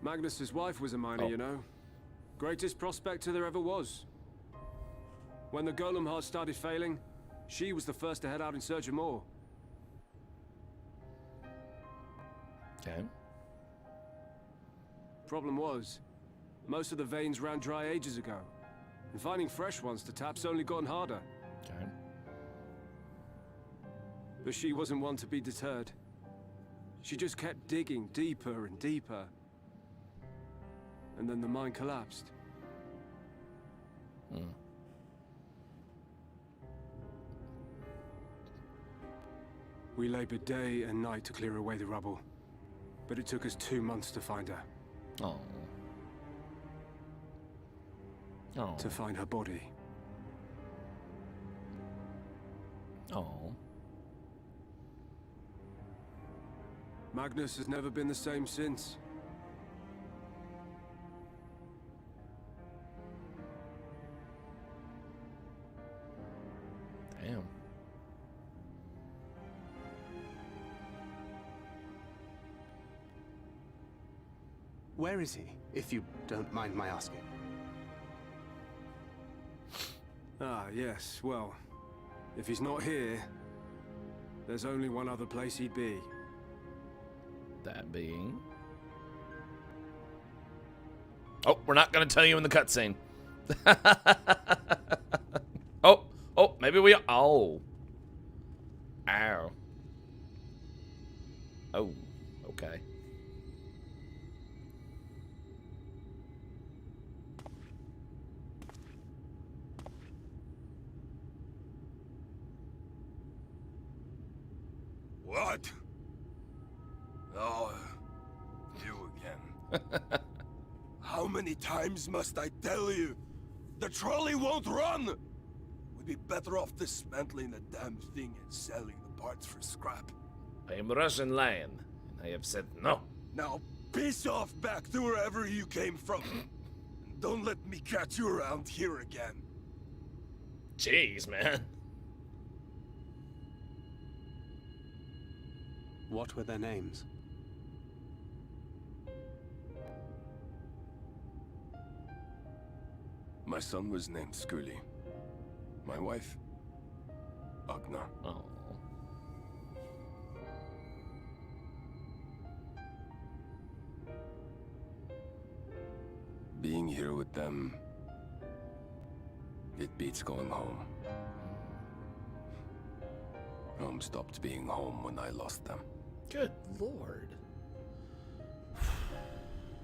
Magnus's wife was a miner, you know. Greatest prospector there ever was. When the golem heart started failing, she was the first to head out in search of more. Okay. Problem was, most of the veins ran dry ages ago, and finding fresh ones to tap's only gotten harder. Okay. But she wasn't one to be deterred. She just kept digging deeper and deeper. And then the mine collapsed. We labored day and night to clear away the rubble, but it took us 2 months to find her. Oh. Oh. To find her body. Oh. Magnus has never been the same since. Damn. Where is he, if you don't mind my asking? Ah, yes, well, if he's not here, there's only one other place he'd be. That being... Oh, we're not going to tell you in the cutscene. Oh, maybe we... Oh. Ow. Oh, okay. What? Oh, you again. How many times must I tell you? The trolley won't run! We'd be better off dismantling the damn thing and selling the parts for scrap. I am Russian lion, and I have said no. Now, piss off back to wherever you came from. And don't let me catch you around here again. Jeez, man. What were their names? My son was named Skuli. My wife, Agna. Oh. Being here with them, it beats going home. Home stopped being home when I lost them. Good lord.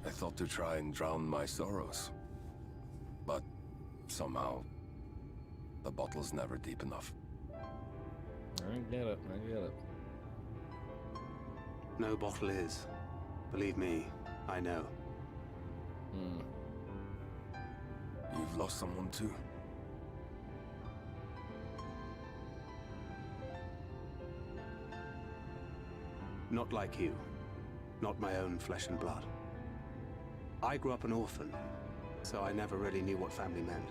I thought to try and drown my sorrows. But somehow, the bottle's never deep enough. I get it. No bottle is. Believe me, I know. You've lost someone too? Not like you. Not my own flesh and blood. I grew up an orphan, so I never really knew what family meant.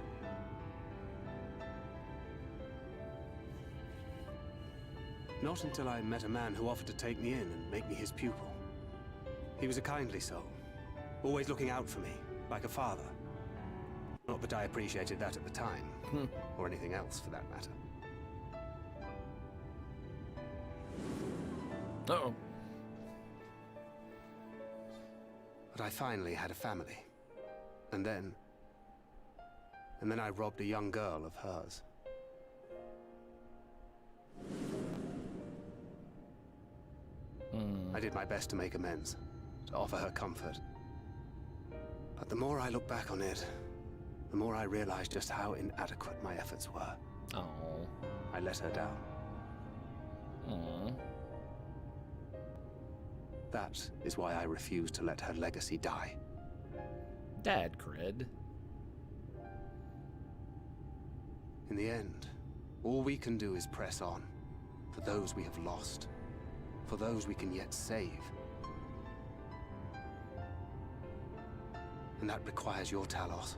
Not until I met a man who offered to take me in and make me his pupil. He was a kindly soul, always looking out for me, like a father. Not that I appreciated that at the time, or anything else for that matter. Uh-oh. But I finally had a family. And then I robbed a young girl of hers. I did my best to make amends, to offer her comfort. But the more I look back on it, the more I realize just how inadequate my efforts were. Oh. I let her down. Aw. That is why I refuse to let her legacy die. Dad cred. In the end, all we can do is press on, for those we have lost, for those we can yet save. And that requires your Talos.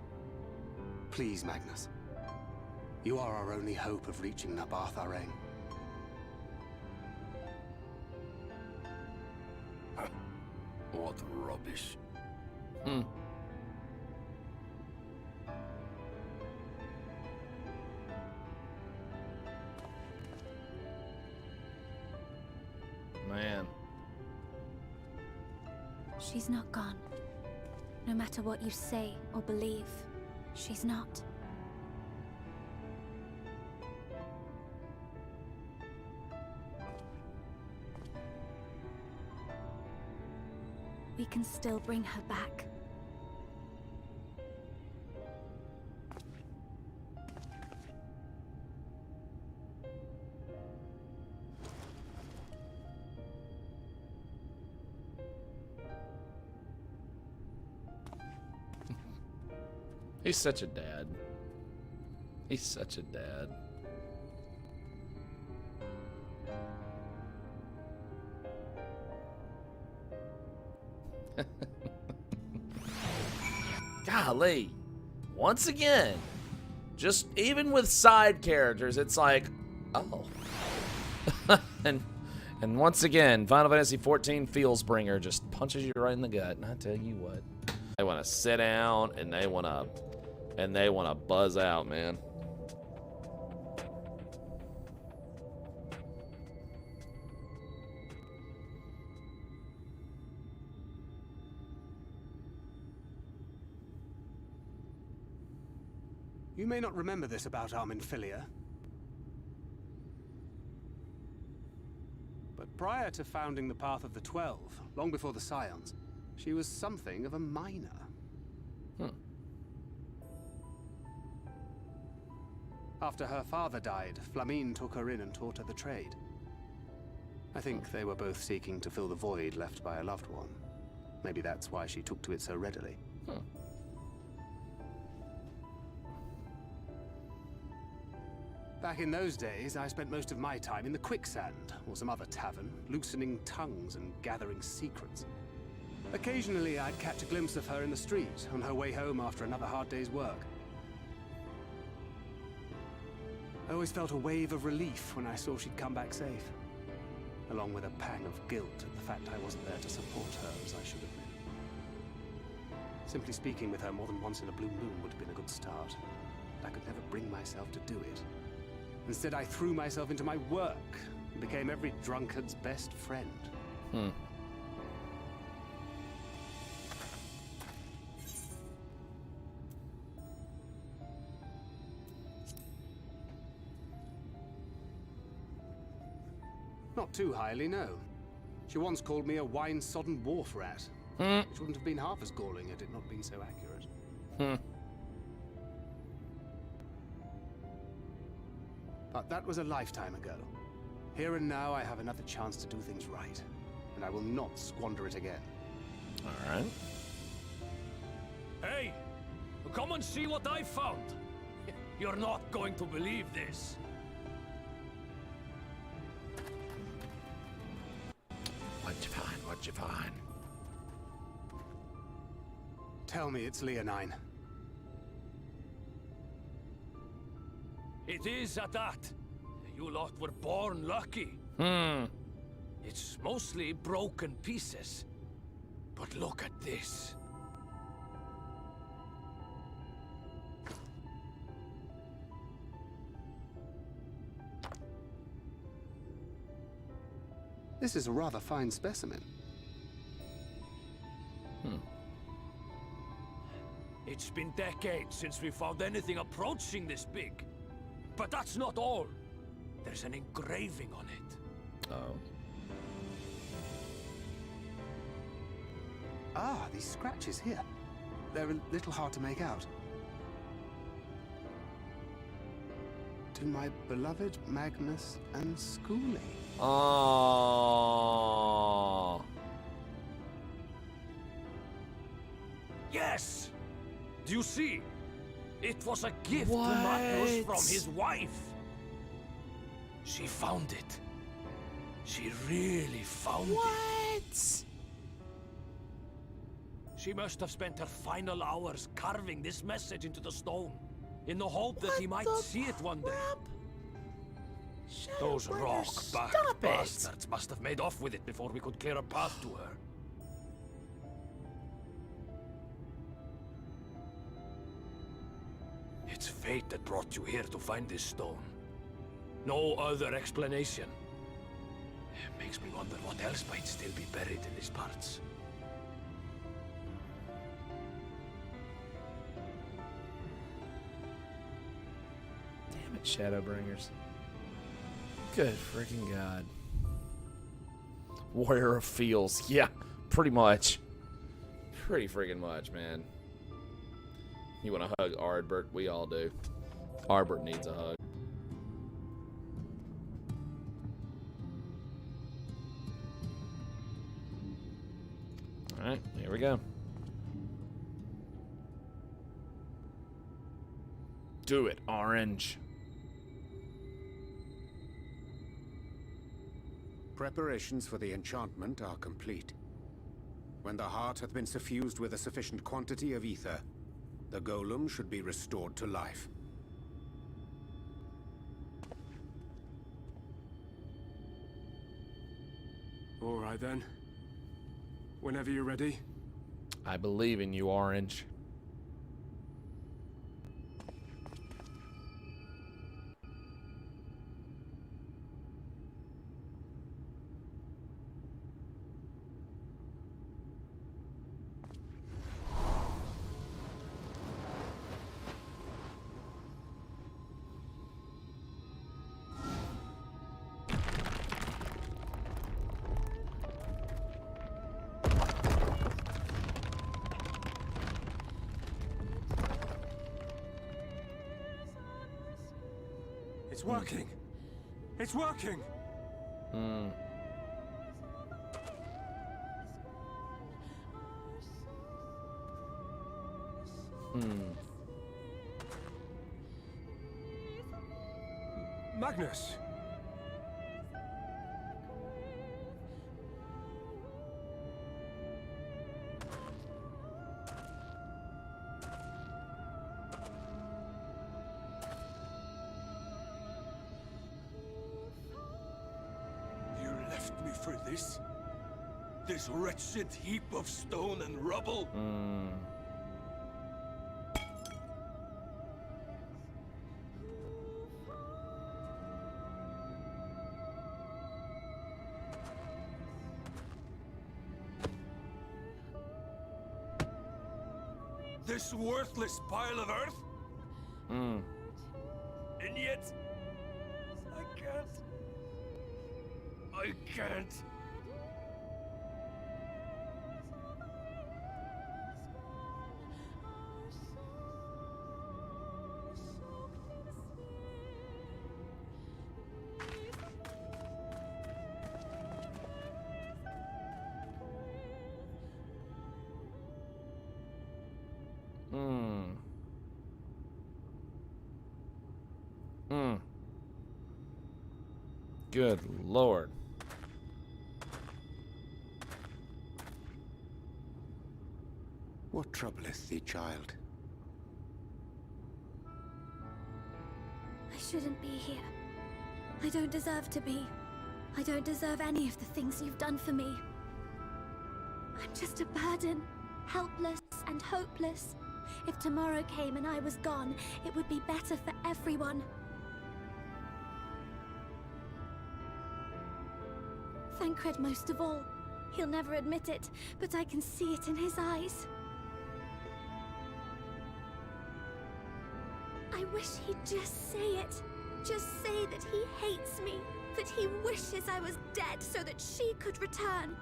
Please, Magnus. You are our only hope of reaching Nabath Areng. What rubbish. Hmm. Man. She's not gone. No matter what you say or believe, she's not. We can still bring her back. He's such a dad. He's such a dad. Golly. Once again, just even with side characters, it's like, oh. and once again, Final Fantasy XIV Feelsbringer just punches you right in the gut. And I tell you what, they want to sit down and they want to buzz out, man. You may not remember this about Arminfilia, but prior to founding the Path of the 12, long before the Scions, she was something of a miner. After her father died, Flamine took her in and taught her the trade. I think they were both seeking to fill the void left by a loved one. Maybe that's why she took to it so readily. Back in those days, I spent most of my time in the Quicksand, or some other tavern, loosening tongues and gathering secrets. Occasionally, I'd catch a glimpse of her in the street, on her way home after another hard day's work. I always felt a wave of relief when I saw she'd come back safe, along with a pang of guilt at the fact I wasn't there to support her as I should have been. Simply speaking with her more than once in a blue moon would have been a good start, but I could never bring myself to do it. Instead, I threw myself into my work and became every drunkard's best friend. Not too highly, no. She once called me a wine-sodden wharf rat, which wouldn't have been half as galling had it not been so accurate. But that was a lifetime ago. Here and now, I have another chance to do things right, and I will not squander it again. All right. Hey, come and see what I found. You're not going to believe this. What'd you find? What'd you find? Tell me it's Leonine. It is at that. You lot were born lucky. It's mostly broken pieces. But look at this. This is a rather fine specimen. It's been decades since we found anything approaching this big. But that's not all. There's an engraving on it. Oh. Ah, these scratches here. They're a little hard to make out. To my beloved Magnus and Schooling. Oh. Yes! Do you see? It was a gift What? to Magnus from his wife. She found it. She really found it. She must have spent her final hours carving this message into the stone, in the hope that he might see it one day. Those rock-backed bastards must have made off with it before we could clear a path to her. It's fate that brought you here to find this stone. No other explanation. It makes me wonder what else might still be buried in these parts. Damn it, Shadowbringers. Good freaking God. Warrior of Feels. Yeah, pretty much. Pretty freaking much, man. You want to hug Ardbert? We all do. Ardbert needs a hug. Alright, here we go. Do it, Orange. Preparations for the enchantment are complete. When the heart hath been suffused with a sufficient quantity of ether, the golem should be restored to life. All right then. Whenever you're ready. I believe in you, Orange. It's working. It's working. Magnus. You left me for this? This wretched heap of stone and rubble? This worthless pile of earth? And yet, I can't. Good Lord. What troubleth thee, child? I shouldn't be here. I don't deserve to be. I don't deserve any of the things you've done for me. I'm just a burden, helpless and hopeless. If tomorrow came and I was gone, it would be better for everyone. Thancred most of all. He'll never admit it, but I can see it in his eyes. I wish he'd just say it. Just say that he hates me, that he wishes I was dead so that she could return.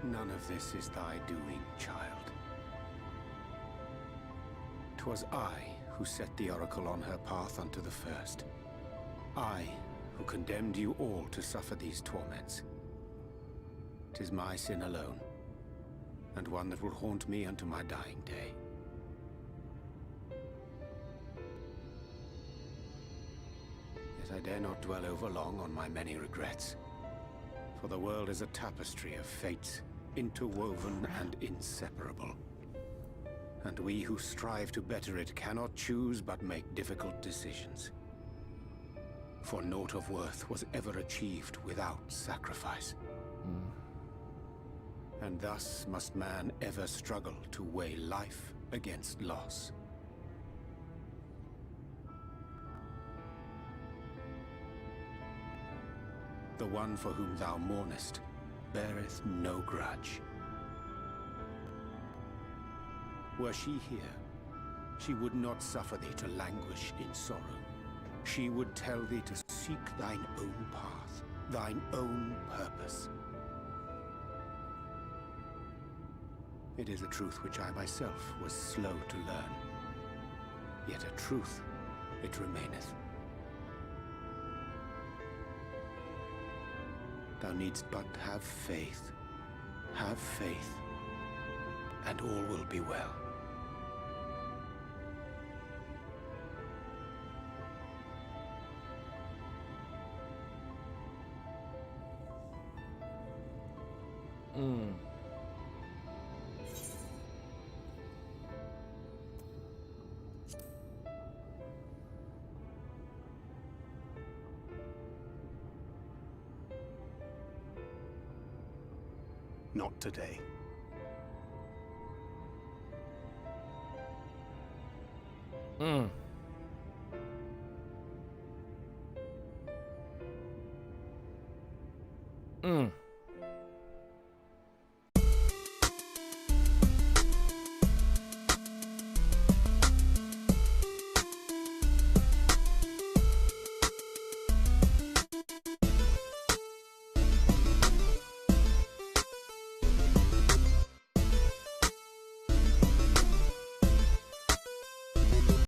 None of this is thy doing, child. 'Twas I who set the oracle on her path unto the first. I who condemned you all to suffer these torments. 'Tis my sin alone, and one that will haunt me unto my dying day. Yet I dare not dwell over long on my many regrets, for the world is a tapestry of fates, interwoven and inseparable. And we who strive to better it cannot choose but make difficult decisions. For naught of worth was ever achieved without sacrifice. And thus must man ever struggle to weigh life against loss. The one for whom thou mournest beareth no grudge. Were she here, she would not suffer thee to languish in sorrow. She would tell thee to seek thine own path, thine own purpose. It is a truth which I myself was slow to learn. Yet a truth it remaineth. Thou needst but have faith, and all will be well. Not today.